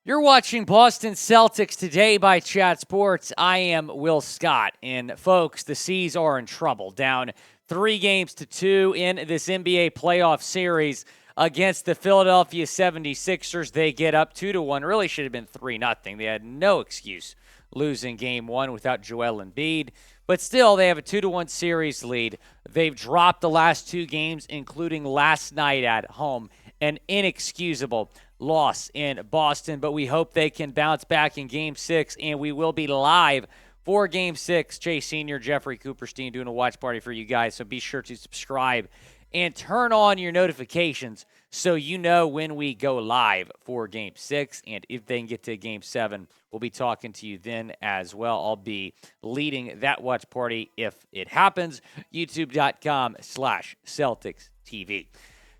You're watching Boston Celtics today by Chat Sports. I am Will Scott. And folks, the C's are in trouble. Down 3-2 in this NBA playoff series against the Philadelphia 76ers. They get up 2-1. Really should have been 3-0. They had no excuse losing game one without Joel Embiid. But still, they have a 2-1 series lead. They've dropped the last two games, including last night at home. An inexcusable loss in Boston, but we hope they can bounce back in Game 6, and we will be live for Game 6. Jay Sr., Jeffrey Cooperstein doing a watch party for you guys, so be sure to subscribe and turn on your notifications so you know when we go live for Game 6, and if they can get to Game 7, we'll be talking to you then as well. I'll be leading that watch party if it happens, youtube.com/Celtics TV.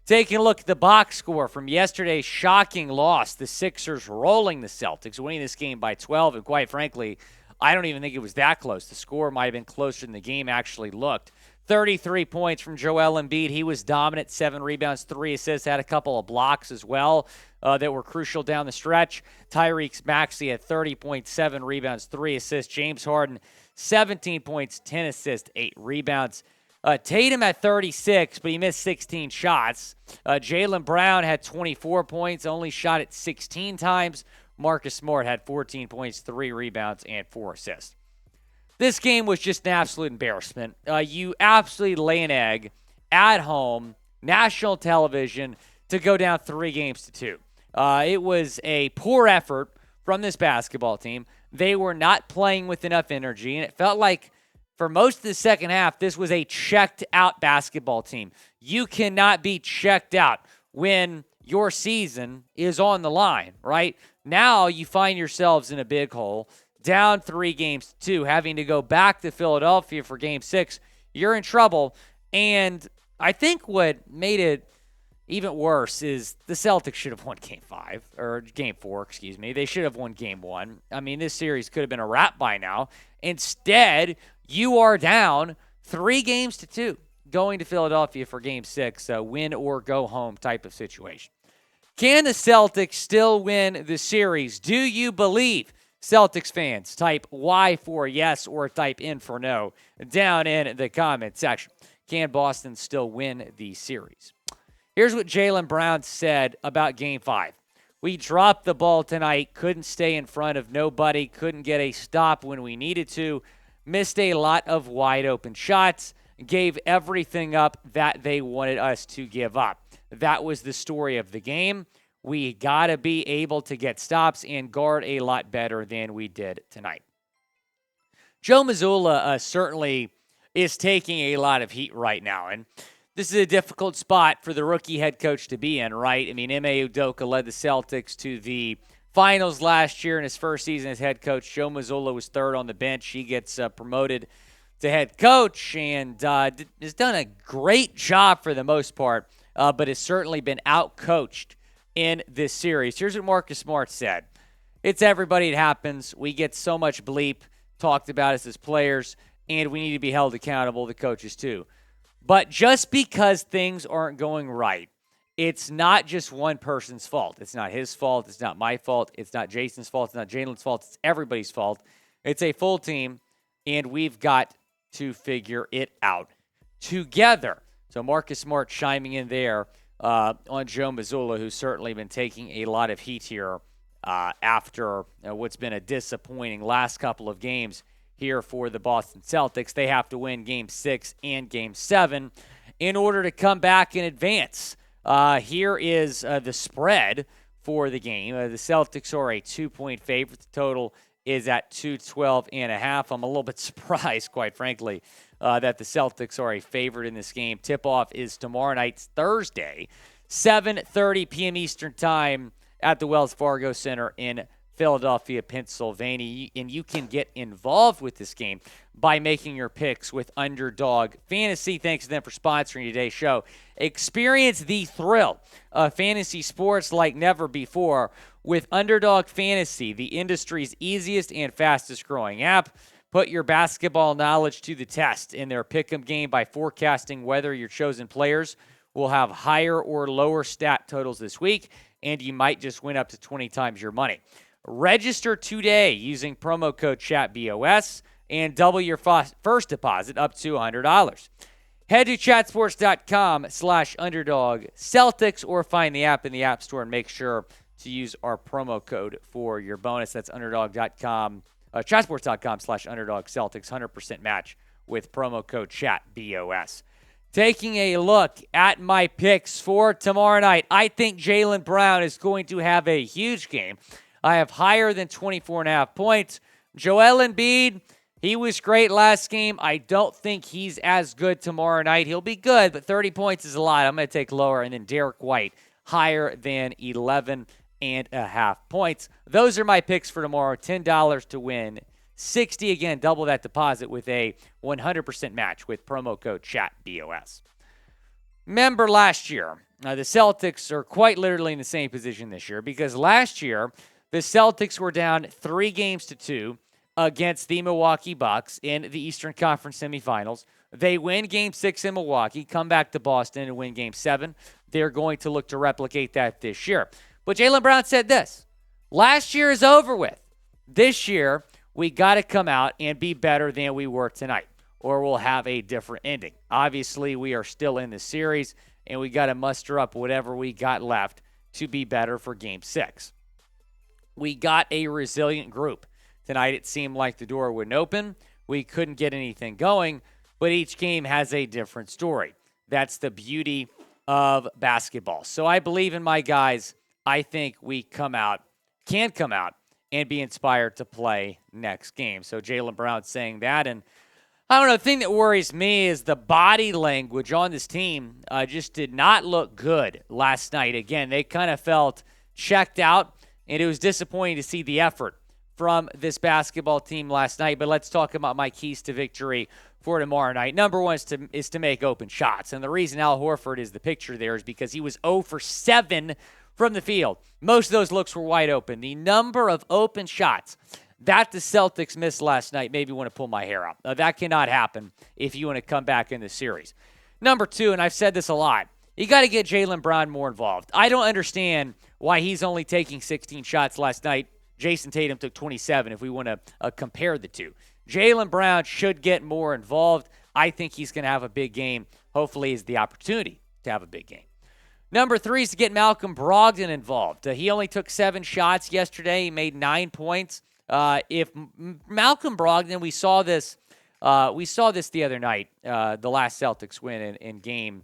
Taking a look at the box score from yesterday's shocking loss, the Sixers rolling the Celtics, winning this game by 12, and quite frankly, I don't even think it was that close. The score might have been closer than the game actually looked. 33 points from Joel Embiid. He was dominant, 7 rebounds, 3 assists, had a couple of blocks as well that were crucial down the stretch. Tyrese Maxey had 30.7 rebounds, 3 assists. James Harden, 17 points, 10 assists, 8 rebounds. Tatum had 36, but he missed 16 shots. Jaylen Brown had 24 points, only shot it 16 times. Marcus Smart had 14 points, 3 rebounds, and 4 assists. This game was just an absolute embarrassment. You absolutely lay an egg at home, national television, to go down 3-2. It was a poor effort from this basketball team. They were not playing with enough energy, and it felt like for most of the second half, this was a checked-out basketball team. You cannot be checked out when your season is on the line, right? Now you find yourselves in a big hole, down 3-2, having to go back to Philadelphia for Game 6. You're in trouble, and I think what made it even worse is the Celtics should have won Game 4, excuse me. They should have won Game 1. I mean, this series could have been a wrap by now. Instead, you are down 3-2 going to Philadelphia for Game 6, a win or go home type of situation. Can the Celtics still win the series? Do you believe? Celtics fans, type Y for yes or type N for no down in the comment section. Can Boston still win the series? Here's what Jaylen Brown said about Game 5. We dropped the ball tonight, couldn't stay in front of nobody, couldn't get a stop when we needed to, missed a lot of wide open shots, gave everything up that they wanted us to give up. That was the story of the game. We got to be able to get stops and guard a lot better than we did tonight. Joe Mazzulla certainly is taking a lot of heat right now, and this is a difficult spot for the rookie head coach to be in, right? I mean, Ime Udoka led the Celtics to the finals last year in his first season as head coach. Joe Mazzulla was third on the bench. He gets promoted to head coach and has done a great job for the most part, but has certainly been out-coached in this series. Here's what Marcus Smart said. It's everybody. It happens. We get so much bleep talked about us as players, and we need to be held accountable, the coaches too. But just because things aren't going right, it's not just one person's fault. It's not his fault. It's not my fault. It's not Jason's fault. It's not Jaylen's fault. It's everybody's fault. It's a full team, and we've got to figure it out together. So Marcus Smart chiming in there on Joe Mazzulla, who's certainly been taking a lot of heat here after what's been a disappointing last couple of games here for the Boston Celtics. They have to win Game 6 and Game 7 in order to come back and advance. Here is the spread for the game. The Celtics are a 2-point favorite. The total is at 212.5. I'm a little bit surprised, quite frankly, that the Celtics are a favorite in this game. Tip-off is tomorrow night, Thursday, 7:30 p.m. Eastern Time at the Wells Fargo Center in Philadelphia, Pennsylvania. And you can get involved with this game by making your picks with Underdog Fantasy. Thanks to them for sponsoring today's show. Experience the thrill of fantasy sports like never before with Underdog Fantasy, the industry's easiest and fastest growing app. Put your basketball knowledge to the test in their pick'em game by forecasting whether your chosen players will have higher or lower stat totals this week, and you might just win up to 20 times your money. Register today using promo code ChatBOS and double your first deposit up to $100. Head to chatsports.com/underdog Celtics or find the app in the App Store and make sure to use our promo code for your bonus. That's underdog.com, chatsports.com/underdog Celtics, 100% match with promo code ChatBOS. Taking a look at my picks for tomorrow night, I think Jaylen Brown is going to have a huge game. I have higher than 24.5 points. Joel Embiid, he was great last game. I don't think he's as good tomorrow night. He'll be good, but 30 points is a lot. I'm going to take lower. And then Derek White, higher than 11.5 points. Those are my picks for tomorrow. $10 to win 60. Again, double that deposit with a 100% match with promo code ChatBOS. Remember last year, the Celtics are quite literally in the same position this year because last year the Celtics were down 3-2 against the Milwaukee Bucks in the Eastern Conference semifinals. They win Game 6 in Milwaukee, come back to Boston and win Game 7. They're going to look to replicate that this year. But Jaylen Brown said this, last year is over with. This year, we got to come out and be better than we were tonight, or we'll have a different ending. Obviously, we are still in the series, and we got to muster up whatever we got left to be better for Game 6. We got a resilient group. Tonight, it seemed like the door wouldn't open. We couldn't get anything going, but each game has a different story. That's the beauty of basketball. So I believe in my guys. I think we can come out, and be inspired to play next game. So Jaylen Brown saying that. And I don't know, the thing that worries me is the body language on this team just did not look good last night. Again, they kind of felt checked out, and it was disappointing to see the effort from this basketball team last night. But let's talk about my keys to victory for tomorrow night. Number one is to make open shots. And the reason Al Horford is the picture there is because he was 0 for 7 from the field. Most of those looks were wide open. The number of open shots that the Celtics missed last night made me want to pull my hair out. That cannot happen if you want to come back in the series. Number two, and I've said this a lot, you got to get Jaylen Brown more involved. I don't understand why he's only taking 16 shots last night. Jayson Tatum took 27 if we want to compare the two. Jaylen Brown should get more involved. I think he's going to have a big game. Hopefully, is the opportunity to have a big game. Number three is to get Malcolm Brogdon involved. He only took 7 shots yesterday. He made 9 points. If Malcolm Brogdon, we saw this the other night, the last Celtics win in Game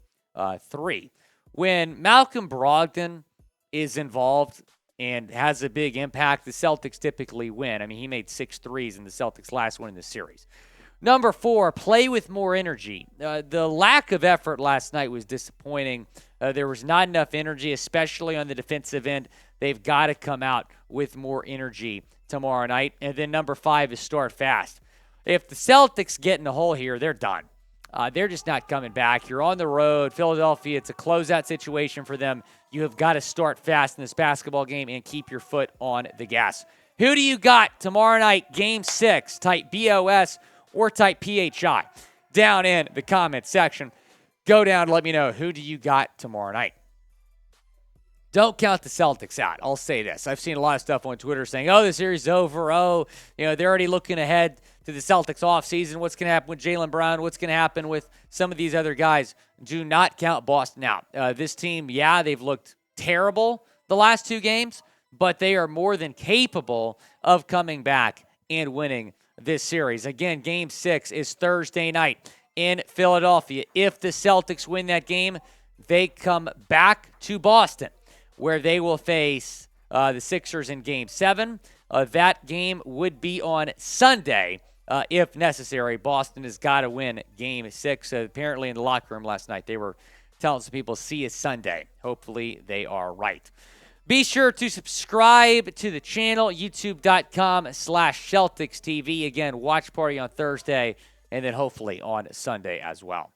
3. When Malcolm Brogdon is involved and has a big impact, the Celtics typically win. I mean, he made 6 threes in the Celtics' last win in the series. Number 4, play with more energy. The lack of effort last night was disappointing. There was not enough energy, especially on the defensive end. They've got to come out with more energy tomorrow night. And then number 5 is start fast. If the Celtics get in the hole here, they're done. They're just not coming back. You're on the road. Philadelphia, it's a closeout situation for them. You have got to start fast in this basketball game and keep your foot on the gas. Who do you got tomorrow night, Game 6? Type BOS or type PHI down in the comment section. Go down and let me know, who do you got tomorrow night? Don't count the Celtics out. I'll say this. I've seen a lot of stuff on Twitter saying, the series is over. They're already looking ahead to the Celtics offseason. What's going to happen with Jaylen Brown? What's going to happen with some of these other guys? Do not count Boston out. This team, they've looked terrible the last 2 games, but they are more than capable of coming back and winning this series. Again, Game 6 is Thursday night in Philadelphia. If the Celtics win that game, they come back to Boston, where they will face the Sixers in Game 7. That game would be on Sunday if necessary. Boston has got to win Game 6. Apparently in the locker room last night, they were telling some people, see you Sunday. Hopefully they are right. Be sure to subscribe to the channel, youtube.com/CelticsTV. Again, watch party on Thursday, and then hopefully on Sunday as well.